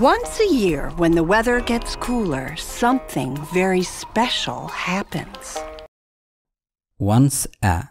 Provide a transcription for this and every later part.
Once a year, when the weather gets cooler, something very special happens. Once a.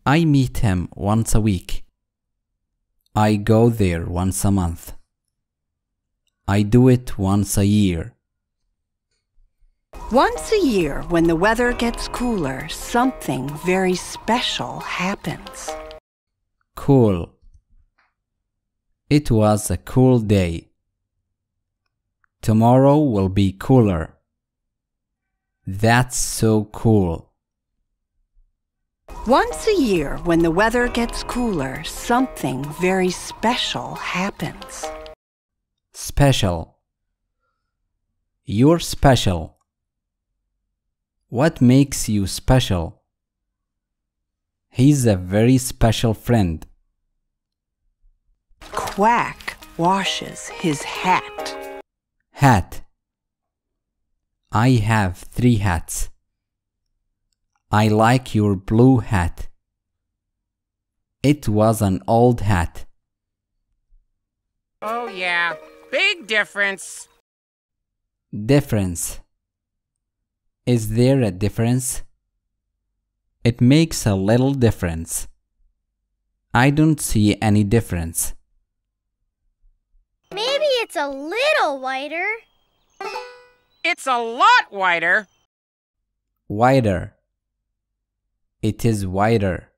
I meet him once a week. I go there once a month. I do it once a year. Once a year, when the weather gets cooler, something very special happens. Cool. It was a cool day. Tomorrow will be cooler. That's so cool. Once a year, when the weather gets cooler, something very special happens. Special. You're special. What makes you special? He's a very special friend. Quack washes his hat. Hat. I have 3 hats. I like your blue hat. It was an old hat. Oh yeah, big difference. Difference. Is there a difference? It makes a little difference. I don't see any difference. Maybe it's a little wider. It's a lot wider. Wider. It is wider.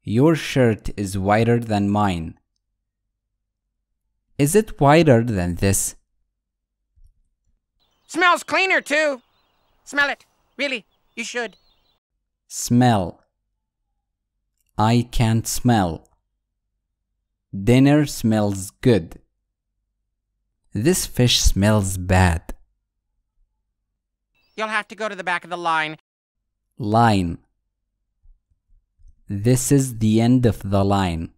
Your shirt is wider than mine. Is it wider than this? Smells cleaner too. Smell it. Really, you should. Smell. I can't smell. Dinner smells good. This fish smells bad. You'll have to go to the back of the line. Line. This is the end of the line.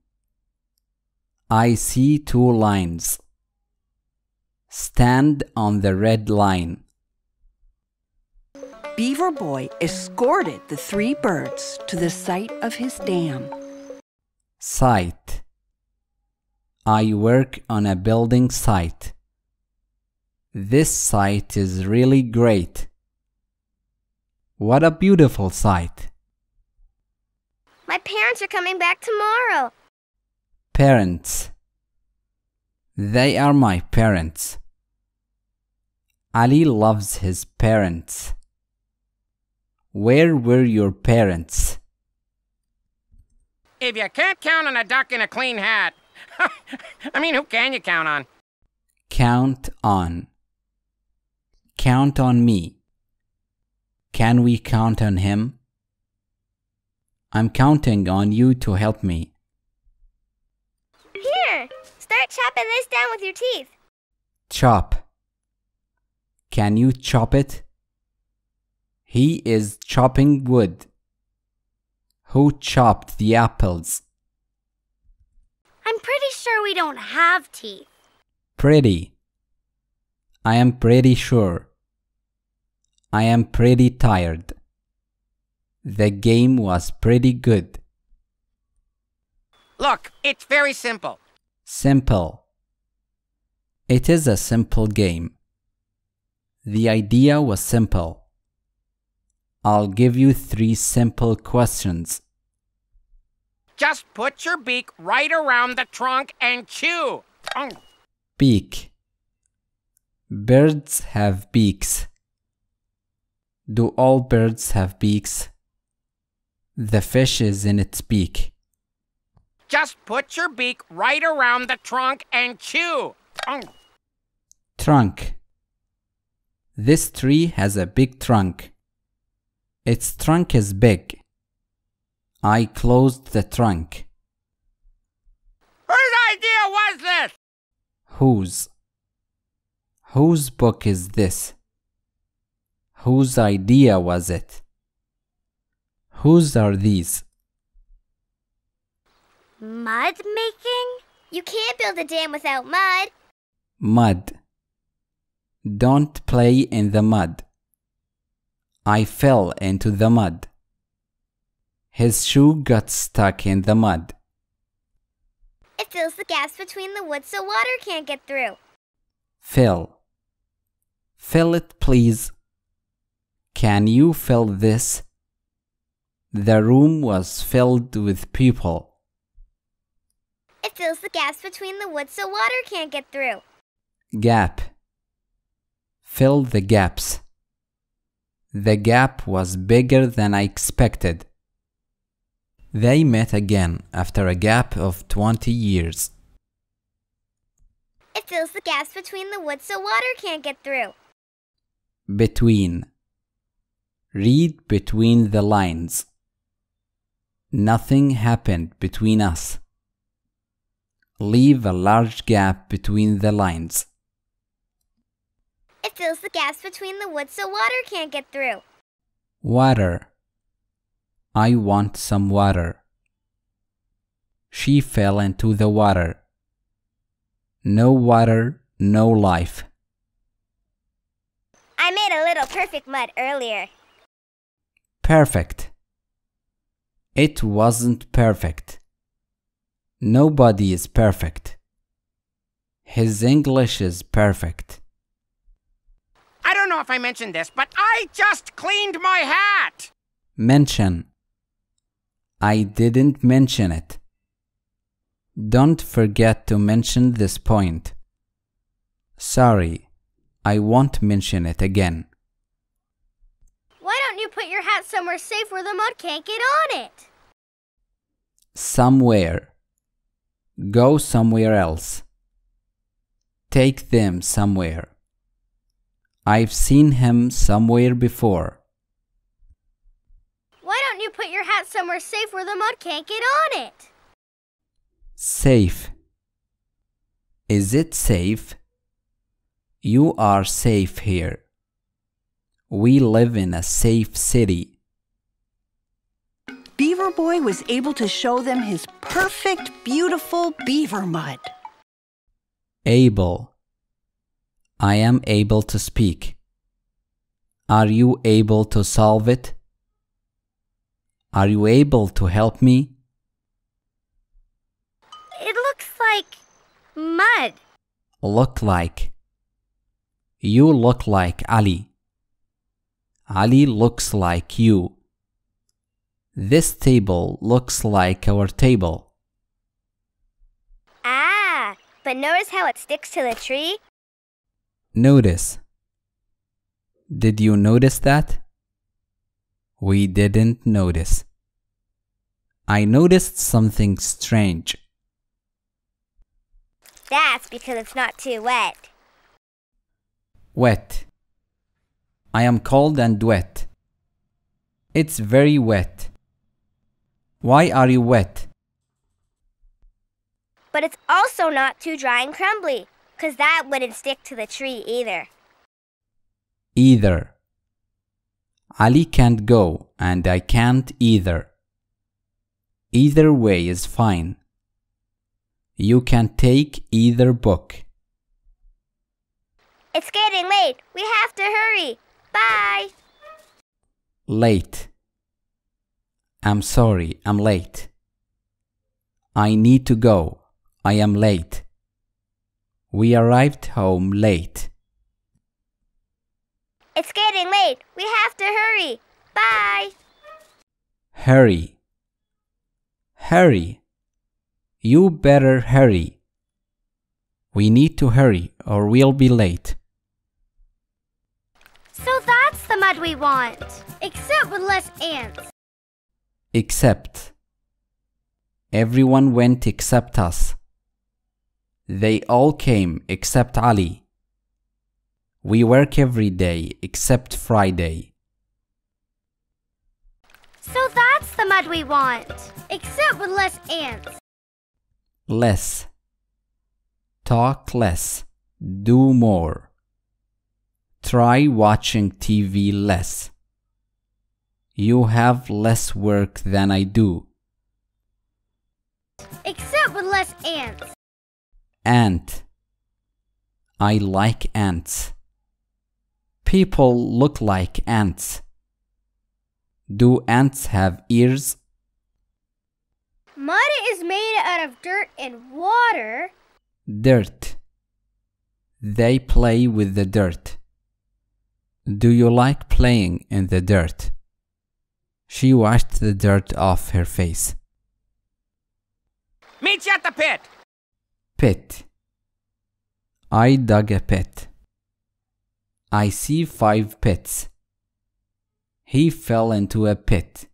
I see 2 lines. Stand on the red line. Beaver Boy escorted the 3 birds to the site of his dam. Site. I work on a building site. This site is really great. What a beautiful site. My parents are coming back tomorrow. Parents. They are my parents. Ali loves his parents. Where were your parents? If you can't count on a duck in a clean hat, I mean, who can you count on? Count on. Count on me. Can we count on him? I'm counting on you to help me. Here, start chopping this down with your teeth. Chop. Can you chop it? He is chopping wood. Who chopped the apples? I'm pretty sure we don't have teeth. Pretty. I am pretty sure. I am pretty tired. The game was pretty good. Look, it's very simple. Simple. It is a simple game. The idea was simple. I'll give you 3 simple questions. Just put your beak right around the trunk and chew. Beak. Birds have beaks. Do all birds have beaks? The fish is in its beak. Just put your beak right around the trunk and chew. Trunk. This tree has a big trunk. Its trunk is big. I closed the trunk. Whose idea was this? Whose? Whose book is this? Whose idea was it? Whose are these? Mud making? You can't build a dam without mud. Mud. Don't play in the mud. I fell into the mud. His shoe got stuck in the mud. It fills the gaps between the wood so water can't get through. Fill. Fill it, please. Can you fill this? The room was filled with people. It fills the gaps between the wood so water can't get through. Gap. Fill the gaps. The gap was bigger than I expected. They met again after a gap of 20 years. It fills the gaps between the wood so water can't get through. Between. Read between the lines. Nothing happened between us. Leave a large gap between the lines. It fills the gaps between the wood so water can't get through. Water. I want some water. She fell into the water. No water, no life. I made a little perfect mud earlier. Perfect. It wasn't perfect. Nobody is perfect. His English is perfect. I don't know if I mentioned this, but I just cleaned my hat! Mention. I didn't mention it. Don't forget to mention this point. Sorry, I won't mention it again. Why don't you put your hat somewhere safe where the mud can't get on it? Somewhere. Go somewhere else. Take them somewhere. I've seen him somewhere before. Why don't you put your hat somewhere safe where the mud can't get on it? Safe. Is it safe? You are safe here. We live in a safe city. Beaver Boy was able to show them his perfect, beautiful beaver mud. Able. I am able to speak. Are you able to solve it? Are you able to help me? It looks like mud. Look like. You look like Ali. Ali looks like you. This table looks like our table. Ah, but notice how it sticks to the tree? Notice. Did you notice that? We didn't notice. I noticed something strange. That's because it's not too wet. Wet. I am cold and wet. It's very wet. Why are you wet? But it's also not too dry and crumbly, 'cause that wouldn't stick to the tree either. Either. Ali can't go and I can't either. Either way is fine. You can take either book. It's getting late. We have to hurry. Bye. Late. I'm sorry, I'm late. I need to go. I am late. We arrived home late. It's getting late. We have to hurry. Bye. Hurry. Hurry. You better hurry. We need to hurry or we'll be late. So that's the mud we want, except with less ants. Except. Everyone went except us. They all came except Ali. We work every day except Friday. So that's the mud we want, except with less ants. Less. Talk less. Do more. Try watching TV less. You have less work than I do. Except with less ants. Ant. I like ants. People look like ants. Do ants have ears? Mud is made out of dirt and water. Dirt. They play with the dirt. Do you like playing in the dirt? She washed the dirt off her face. Meet you at the pit. Pit. I dug a pit. I see 5 pits. He fell into a pit.